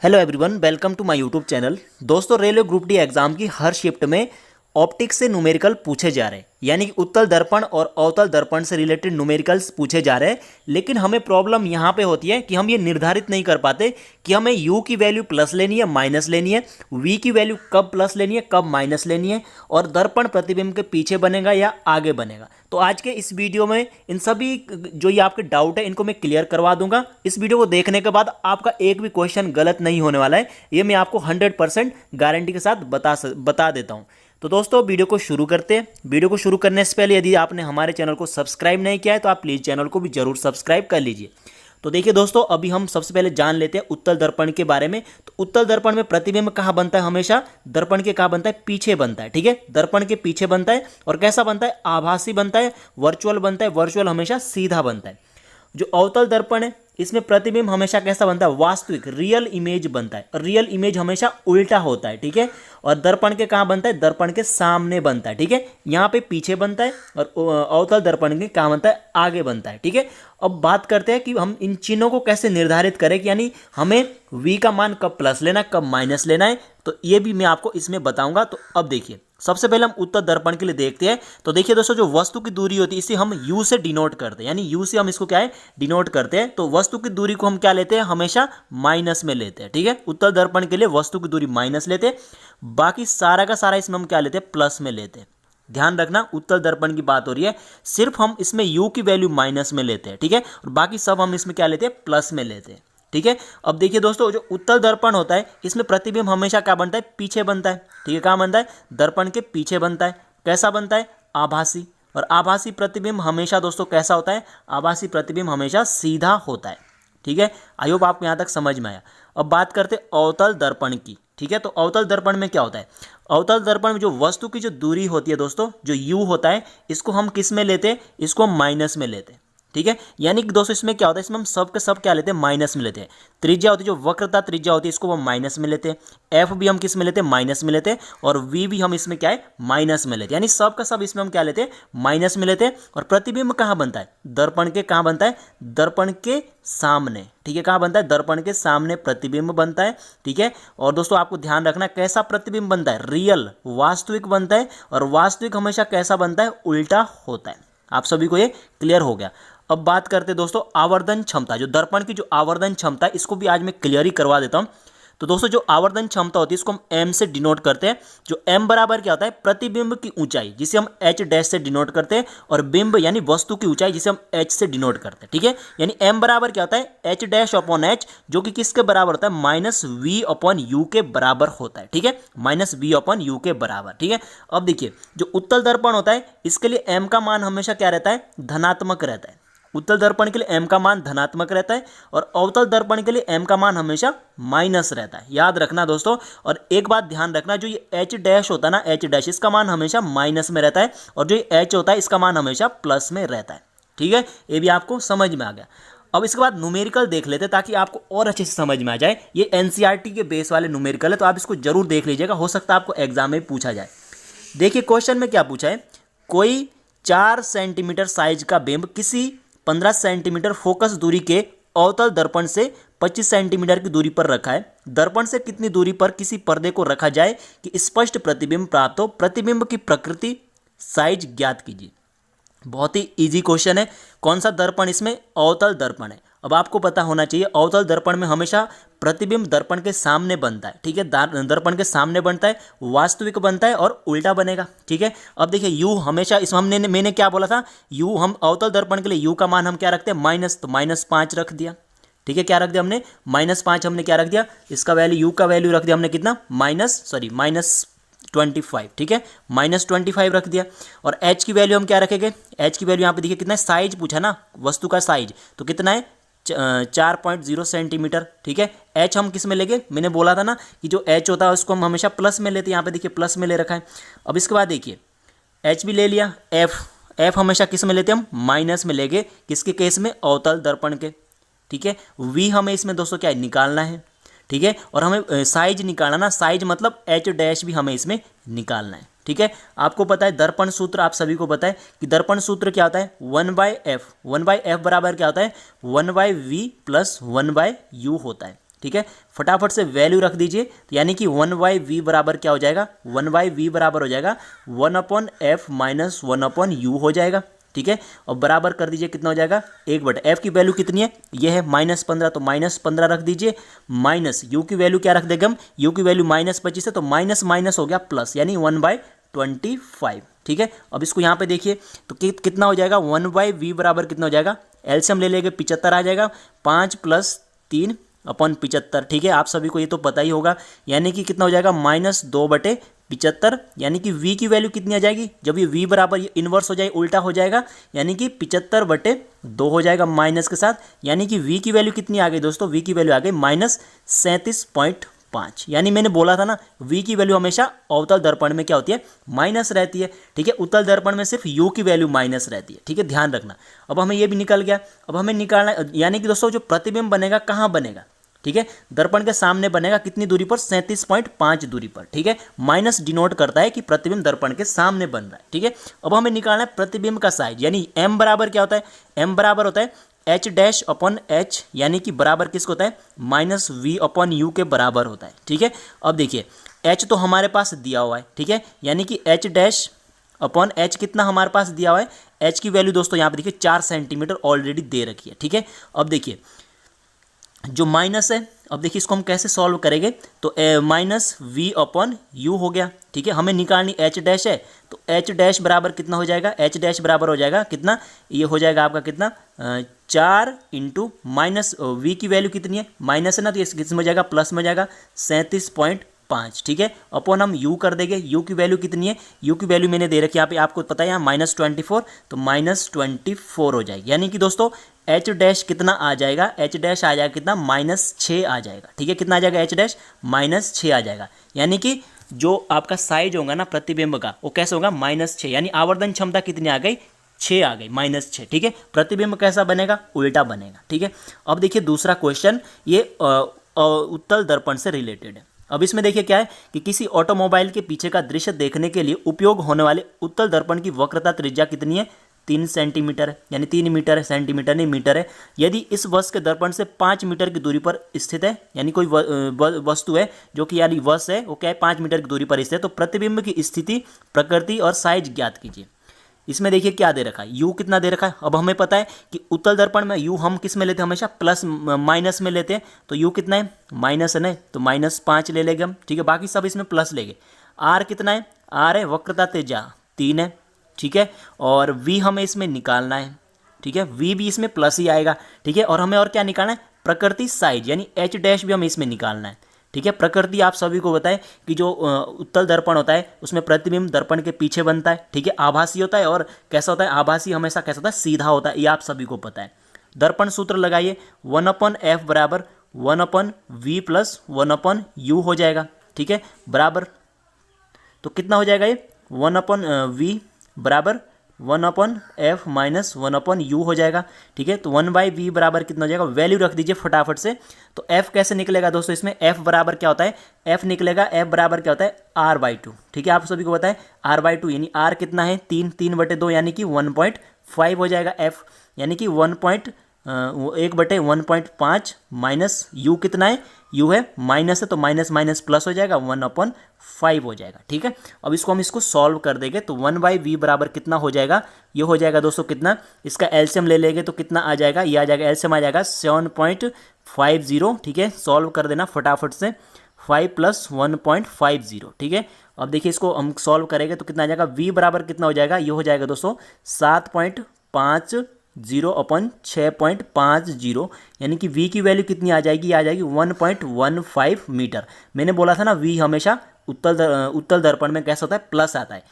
Hello everyone, welcome to my YouTube channel. दोस्तों, railway group D exam की हर shift में ऑप्टिक्स से न्यूमेरिकल पूछे जा रहे हैं, यानी कि उत्तल दर्पण और अवतल दर्पण से रिलेटेड न्यूमेरिकल्स पूछे जा रहे हैं। लेकिन हमें प्रॉब्लम यहाँ पे होती है कि हम ये निर्धारित नहीं कर पाते कि हमें u की वैल्यू प्लस लेनी है माइनस लेनी है, v की वैल्यू कब प्लस लेनी है कब माइनस लेनी है, और दर्पण प्रतिबिंब के पीछे बनेगा या आगे बनेगा। तो आज के इस वीडियो में इन सभी जो ये आपके डाउट है इनको मैं क्लियर करवा दूंगा। इस वीडियो को देखने के बाद आपका एक भी क्वेश्चन गलत नहीं होने वाला है, ये मैं आपको 100% गारंटी के साथ बता देता हूँ। तो दोस्तों, वीडियो को शुरू करते हैं। वीडियो को शुरू करने से पहले यदि आपने हमारे चैनल को सब्सक्राइब नहीं किया है तो आप प्लीज़ चैनल को भी जरूर सब्सक्राइब कर लीजिए। तो देखिए दोस्तों, अभी हम सबसे पहले जान लेते हैं उत्तल दर्पण के बारे में। तो उत्तल दर्पण में प्रतिबिंब कहाँ बनता है? हमेशा दर्पण के कहाँ बनता है? पीछे बनता है। ठीक है, दर्पण के पीछे बनता है। और कैसा बनता है? आभासी बनता है, वर्चुअल बनता है। वर्चुअल हमेशा सीधा बनता है। जो अवतल दर्पण है इसमें प्रतिबिंब हमेशा कैसा बनता है? वास्तविक, रियल इमेज बनता है। और रियल इमेज हमेशा उल्टा होता है। ठीक है, और दर्पण के कहाँ बनता है? दर्पण के सामने बनता है। ठीक है, यहाँ पे पीछे बनता है और अवतल दर्पण के कहाँ बनता है? आगे बनता है। ठीक है, अब बात करते हैं कि हम इन चिन्हों को कैसे निर्धारित करें कि यानी हमें v का मान कब प्लस लेना है कब माइनस लेना है। तो ये भी मैं आपको इसमें बताऊंगा। तो अब देखिए, सबसे पहले हम उत्तल दर्पण के लिए देखते हैं। तो देखिए दोस्तों, जो वस्तु की दूरी होती है इसे हम u से डिनोट करते हैं, यानी u से हम इसको क्या है? डिनोट करते हैं। तो वस्तु की दूरी को हम क्या लेते हैं? हमेशा माइनस में लेते हैं। ठीक है, उत्तल दर्पण के लिए वस्तु की दूरी माइनस लेते हैं, बाकी सारा का सारा इसमें हम क्या लेते हैं? प्लस में लेते हैं। ध्यान रखना, उत्तल दर्पण की बात हो रही है, सिर्फ हम इसमें u की वैल्यू माइनस में लेते हैं। ठीक है, और बाकी सब हम इसमें क्या लेते हैं? प्लस में लेते हैं। ठीक है, अब देखिए दोस्तों, जो उत्तल दर्पण होता है इसमें प्रतिबिंब हमेशा क्या बनता है? पीछे बनता है। ठीक है, कहाँ बनता है? दर्पण के पीछे बनता है। कैसा बनता है? आभासी। और आभासी प्रतिबिंब हमेशा दोस्तों कैसा होता है? आभासी प्रतिबिंब हमेशा सीधा होता है। ठीक है, आई होप आपको यहाँ तक समझ में आया। अब बात करते हैं अवतल दर्पण की। ठीक है, तो अवतल दर्पण में क्या होता है? अवतल दर्पण में जो वस्तु की जो दूरी होती है दोस्तों, जो u होता है, इसको हम किस में लेते हैं? इसको हम माइनस में लेते हैं। ठीक है, यानी कि दोस्तों इसमें क्या होता है? इसमें हम सब के सब क्या लेते हैं? माइनस में लेते हैं। त्रिज्या होती है, जो वक्रता त्रिज्या होती है, इसको हम माइनस में लेते हैं। f भी हम किस में लेते हैं? माइनस में लेते हैं। और v भी हम इसमें क्या है? माइनस में लेते हैं। यानी सब का सब इसमें हम क्या लेते हैं? माइनस में लेते हैं। और प्रतिबिंब कहाँ बनता है? दर्पण के कहाँ बनता है? दर्पण के सामने। ठीक है, कहाँ बनता है? दर्पण के सामने प्रतिबिंब बनता है। ठीक है, और दोस्तों आपको ध्यान रखना, कैसा प्रतिबिंब बनता है? रियल, वास्तविक बनता है। और वास्तविक हमेशा कैसा बनता है? उल्टा होता है। आप सभी को ये क्लियर हो गया। अब बात करते हैं दोस्तों आवर्धन क्षमता। जो दर्पण की जो आवर्धन क्षमता है इसको भी आज मैं क्लियर ही करवा देता हूं। तो दोस्तों, जो आवर्धन क्षमता होती है इसको हम m से डिनोट करते हैं। जो m बराबर क्या होता है? प्रतिबिंब की ऊंचाई, जिसे हम h डैश से डिनोट करते हैं, और बिंब यानी वस्तु की ऊंचाई, जिसे हम h से डिनोट करते हैं। ठीक है, यानी m बराबर क्या होता है? h डैश अपॉन h, जो कि किसके बराबर होता है? माइनस v अपॉन u के बराबर होता है। ठीक है, माइनस v अपॉन u के बराबर। ठीक है, अब देखिए, जो उत्तल दर्पण होता है इसके लिए m का मान हमेशा क्या रहता है? धनात्मक रहता है। उत्तल दर्पण के लिए m का मान धनात्मक रहता है, और अवतल दर्पण के लिए m का मान हमेशा माइनस रहता है। याद रखना दोस्तों। और एक बात ध्यान रखना, जो ये h डैश होता है ना, h डैश, इसका मान हमेशा माइनस में रहता है, और जो ये h होता है इसका मान हमेशा प्लस में रहता है। ठीक है, ये भी आपको समझ में आ गया। अब इसके बाद न्यूमेरिकल देख लेते हैं ताकि आपको और अच्छे से समझ में आ जाए। ये एनसीईआरटी के बेस वाले न्यूमेरिकल है, तो आप इसको जरूर देख लीजिएगा, हो सकता है आपको एग्जाम में पूछा जाए। देखिए क्वेश्चन में क्या पूछा है? कोई 4 सेंटीमीटर साइज का बिंब किसी 15 सेंटीमीटर फोकस दूरी के अवतल दर्पण से 25 सेंटीमीटर की दूरी पर रखा है। दर्पण से कितनी दूरी पर किसी पर्दे को रखा जाए कि स्पष्ट प्रतिबिंब प्राप्त हो? प्रतिबिंब की प्रकृति, साइज ज्ञात कीजिए। बहुत ही इजी क्वेश्चन है। कौन सा दर्पण इसमें? अवतल दर्पण है। अब आपको पता होना चाहिए, अवतल दर्पण में हमेशा प्रतिबिंब दर्पण के सामने बनता है। ठीक है, दर्पण के सामने बनता है, वास्तविक बनता है, और उल्टा बनेगा। ठीक है, अब देखिए u हमेशा इस मैंने क्या बोला था? u, हम अवतल दर्पण के लिए u का मान हम क्या रखते हैं? माइनस, तो -5 रख दिया। ठीक है, क्या रख दिया हमने? -5 हमने क्या रख दिया? इसका वैल्यू, u का वैल्यू रख दिया हमने कितना? -25। ठीक है, -25 रख दिया। और h की वैल्यू हम क्या रखेंगे? h की वैल्यू यहाँ पे देखिए कितना है? साइज पूछा ना, वस्तु का साइज, तो कितना है? 4.0 सेंटीमीटर। ठीक है, h हम किस में लेंगे? मैंने बोला था ना कि जो h होता है उसको हम हमेशा प्लस में लेते हैं। यहाँ पे देखिए प्लस में ले रखा है। अब इसके बाद देखिए h भी ले लिया। f हमेशा किस में लेते हैं? हम माइनस में लेंगे। किसके केस में? अवतल दर्पण के। ठीक है, v हमें इसमें दोस्तों क्या है? निकालना है। ठीक है, और हमें साइज निकालना ना, साइज मतलब h डैश भी हमें इसमें निकालना है। ठीक है, आपको पता है दर्पण सूत्र, आप सभी को पता है कि दर्पण सूत्र क्या होता है? 1/f। 1/f बराबर क्या होता है? 1/v प्लस 1/u होता है। ठीक है, फटाफट से वैल्यू रख दीजिए। तो यानी कि 1/v बराबर क्या हो जाएगा, 1/v बराबर हो जाएगा 1/f माइनस 1/u हो जाएगा। ठीक है, और बराबर कर दीजिए, कितना हो जाएगा 1/f की वैल्यू कितनी है, ये है -15, तो -15 रख दीजिए, माइनस u की वैल्यू क्या रख देंगे हम, u की वैल्यू -25 है, तो माइनस माइनस हो गया प्लस, यानी 1/25। ठीक है, अब इसको यहाँ पे देखिए तो कितना हो जाएगा, 1/v बराबर कितना हो जाएगा, एलसीएम ले लेंगे 75 आ जाएगा, 5 + 3/75। ठीक है, आप सभी को ये तो पता ही होगा, यानी कि कितना हो जाएगा -2/75, यानी कि v की वैल्यू कितनी आ जाएगी, जब ये v बराबर ये इन्वर्स हो जाए उल्टा हो जाएगा, यानी कि 75/2 हो जाएगा माइनस के साथ, यानी कि v की वैल्यू कितनी आ गई दोस्तों, v की वैल्यू आ गई -37.5। यानी मैंने बोला था ना, v की वैल्यू हमेशा अवतल दर्पण में क्या होती है, माइनस रहती है। ठीक है, उत्तल दर्पण में सिर्फ u की वैल्यू माइनस रहती है। ठीक है, ध्यान रखना। अब हमें ये भी निकल गया, अब हमें निकालना, यानी कि दोस्तों जो प्रतिबिंब बनेगा कहाँ बनेगा, ठीक है, दर्पण के सामने बनेगा, कितनी दूरी पर, 37.5 दूरी पर। ठीक है, माइनस डिनोट करता है कि प्रतिबिंब दर्पण के सामने बन रहा है। ठीक है, अब हमें निकालना है प्रतिबिंब का साइज, यानी m बराबर क्या होता है, m बराबर होता है h'/h, यानी कि बराबर किसको होता है, -v/u के बराबर होता है। ठीक है, अब देखिए h तो हमारे पास दिया हुआ है। ठीक है, यानी कि h' कितना हमारे पास दिया हुआ है, h की वैल्यू दोस्तों यहाँ पे देखिए 4 सेंटीमीटर ऑलरेडी दे रखी है। ठीक है, अब देखिए जो माइनस है, अब देखिए इसको हम कैसे सॉल्व करेंगे, तो -v/u हो गया। ठीक है, हमें निकालनी h' है, तो h' बराबर कितना हो जाएगा, h' बराबर हो जाएगा कितना, ये हो जाएगा आपका कितना 4 × माइनस v की वैल्यू कितनी है, माइनस है ना, तो ये किस में हो जाएगा, प्लस में हो जाएगा 37.5। ठीक है, अपन हम u कर देंगे, u की वैल्यू कितनी है, u की वैल्यू मैंने दे रखी है यहाँ पे, आपको पता है यहाँ -24, तो -24 हो जाएगी, यानी कि दोस्तों h' कितना आ जाएगा, h' आ जाएगा कितना, -6 आ जाएगा। ठीक है, कितना आ जाएगा h' -6 आ जाएगा, यानी कि जो आपका साइज होगा ना प्रतिबिंब का, वो कैसे होगा, -6, यानी आवर्धन क्षमता कितनी आ गई, 6 आ गई, -6। ठीक है, प्रतिबिंब कैसा बनेगा, उल्टा बनेगा। ठीक है, अब देखिए दूसरा क्वेश्चन, ये उत्तल दर्पण से रिलेटेड है। अब इसमें देखिए क्या है कि किसी ऑटोमोबाइल के पीछे का दृश्य देखने के लिए उपयोग होने वाले उत्तल दर्पण की वक्रता त्रिज्या कितनी है, 3 सेंटीमीटर है, यानी 3 मीटर है, सेंटीमीटर नहीं मीटर है। यदि इस वस्तु के दर्पण से 5 मीटर की दूरी पर स्थित है, यानी कोई वस्तु है जो कि यानी वस्तु है वो क्या है 5 मीटर की दूरी पर स्थित है, तो प्रतिबिंब की स्थिति, प्रकृति और साइज ज्ञात कीजिए। इसमें देखिए क्या दे रखा है, u कितना दे रखा है। अब हमें पता है कि उत्तल दर्पण में u हम किस में लेते हैं, हमेशा प्लस माइनस में लेते हैं, तो u कितना है, माइनस है ना, तो -5 ले लेंगे हम। ठीक है, बाकी सब इसमें प्लस लेंगे। r कितना है, r है वक्रता त्रिज्या 3 है। ठीक है, और v हमें इसमें निकालना है। ठीक है, v भी इसमें प्लस ही आएगा। ठीक है, और हमें और क्या निकालना है, प्रकृति साइज, यानी h' भी हमें इसमें निकालना है। ठीक है, प्रकृति आप सभी को बताएं कि जो उत्तल दर्पण होता है उसमें प्रतिबिंब दर्पण के पीछे बनता है। ठीक है, आभासी होता है, और कैसा होता है, आभासी हमेशा कैसा होता है, सीधा होता है, ये आप सभी को पता है। दर्पण सूत्र लगाइए, 1/f बराबर 1/v + 1/u हो जाएगा। ठीक है, बराबर, तो कितना हो जाएगा ये, 1/v बराबर 1/f माइनस 1/u हो जाएगा। ठीक है, तो 1/v बराबर कितना हो जाएगा, वैल्यू रख दीजिए फटाफट से। तो f कैसे निकलेगा दोस्तों, इसमें f बराबर क्या होता है, f निकलेगा, f बराबर क्या होता है, r/2। ठीक है, आप सभी को पता है r/2, यानी r कितना है, 3/2, यानी कि 1.5 हो जाएगा f, यानी कि 1/1.5 माइनस u कितना है, u है माइनस है, तो माइनस माइनस प्लस हो जाएगा, 1/5 हो जाएगा। ठीक है, अब इसको सॉल्व कर देंगे, तो 1/v बराबर कितना हो जाएगा, ये हो जाएगा दोस्तों कितना, इसका एलसीएम ले लेंगे तो कितना आ जाएगा, ये आ जाएगा, एलसीएम आ जाएगा 7.50। ठीक है, सॉल्व कर देना फटाफट से, 5 + 1.50। ठीक है, अब देखिए इसको हम सॉल्व करेंगे तो कितना आ जाएगा, v बराबर कितना हो जाएगा, ये हो जाएगा दोस्तों 7.50 अपन 6.50, यानी कि v की वैल्यू कितनी आ जाएगी, आ जाएगी 1.15 मीटर। मैंने बोला था ना, v हमेशा उत्तल दर्पण में कैसा होता है, प्लस आता है।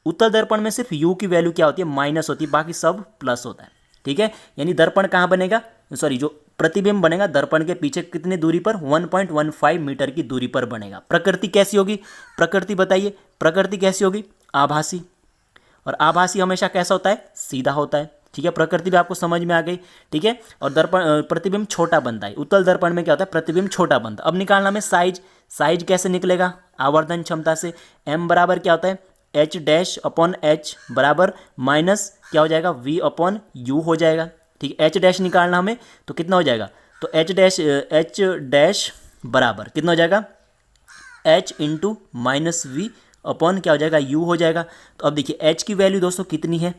उत्तल दर्पण में सिर्फ u की वैल्यू क्या होती है, माइनस होती है, बाकी सब प्लस होता है। ठीक है, यानी दर्पण कहाँ बनेगा, सॉरी जो प्रतिबिंब बनेगा दर्पण के पीछे कितनी दूरी पर, 1.15 मीटर की दूरी पर बनेगा। प्रकृति कैसी होगी, प्रकृति बताइए, प्रकृति कैसी होगी, आभासी, और आभासी हमेशा कैसा होता है, सीधा होता है। ठीक है, प्रकृति भी आपको समझ में आ गई। ठीक है, और दर्पण प्रतिबिंब छोटा बनता है, उत्तल दर्पण में क्या होता है, प्रतिबिंब छोटा बनता है। अब निकालना में साइज, साइज कैसे निकलेगा, आवर्धन क्षमता से, m बराबर क्या होता है, h' बराबर माइनस क्या हो जाएगा, v/u हो जाएगा। ठीक है, h' निकालना हमें, तो कितना हो जाएगा, तो तो एच डैश बराबर कितना हो जाएगा, h into minus v upon क्या हो जाएगा, यू हो जाएगा। तो अब देखिए एच की वैल्यू दोस्तों कितनी है,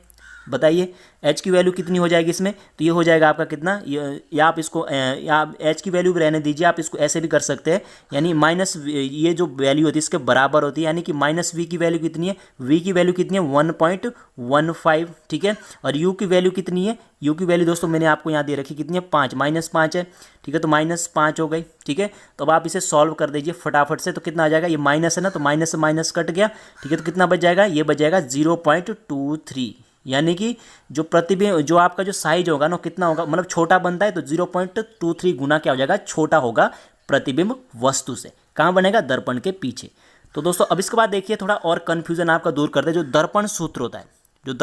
बताइए एच की वैल्यू कितनी हो जाएगी इसमें, तो ये हो जाएगा आपका कितना, या आप इसको या आप एच की वैल्यू भी रहने दीजिए, आप इसको ऐसे भी कर सकते हैं, यानी माइनस ये जो वैल्यू होती है इसके बराबर होती है, यानी कि माइनस वी की वैल्यू कितनी है, वी की वैल्यू कितनी है 1.15, ठीक है। और यू की वैल्यू कितनी है, यू की वैल्यू दोस्तों मैंने आपको यहाँ दे रखी कितनी है 5, -5 है, ठीक है। तो -5 हो गई, ठीक है। तो अब आप इसे सॉल्व कर दीजिए फटाफट से, तो कितना आ जाएगा, ये माइनस है ना, तो माइनस से माइनस कट गया, ठीक है। तो कितना बच जाएगा, ये बच जाएगा 0.23, यानी कि जो प्रतिबिंब जो आपका जो साइज होगा ना कितना होगा, मतलब छोटा बनता है तो 0.23 गुना क्या हो जाएगा, छोटा होगा प्रतिबिंब वस्तु से। कहाँ बनेगा, दर्पण के पीछे। तो दोस्तों अब इसके बाद देखिए थोड़ा और कन्फ्यूजन आपका दूर करते हैं, जो दर्पण सूत्र होता है, जो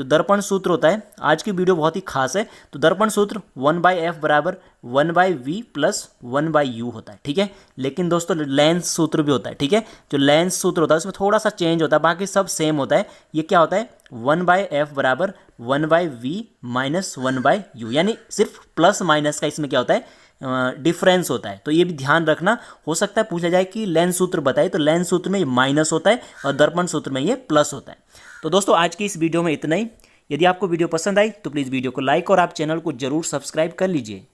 दर्पण सूत्र होता है, आज की वीडियो बहुत ही खास है। तो दर्पण सूत्र 1/f बराबर 1/v प्लस 1/u होता है, ठीक है। लेकिन दोस्तों लेंस सूत्र भी होता है, ठीक है। जो लेंस सूत्र होता है उसमें थोड़ा सा चेंज होता है, बाकी सब सेम होता है। ये क्या होता है, 1/f बराबर 1/v माइनस 1/u, यानी सिर्फ प्लस माइनस का इसमें क्या होता है, डिफरेंस होता है। तो ये भी ध्यान रखना, हो सकता है पूछा जाए कि लेंस सूत्र बताइए, तो लेंस सूत्र में ये माइनस होता है और दर्पण सूत्र में ये प्लस होता है। तो दोस्तों आज की इस वीडियो में इतना ही। यदि आपको वीडियो पसंद आई तो प्लीज़ वीडियो को लाइक और आप चैनल को जरूर सब्सक्राइब कर लीजिए।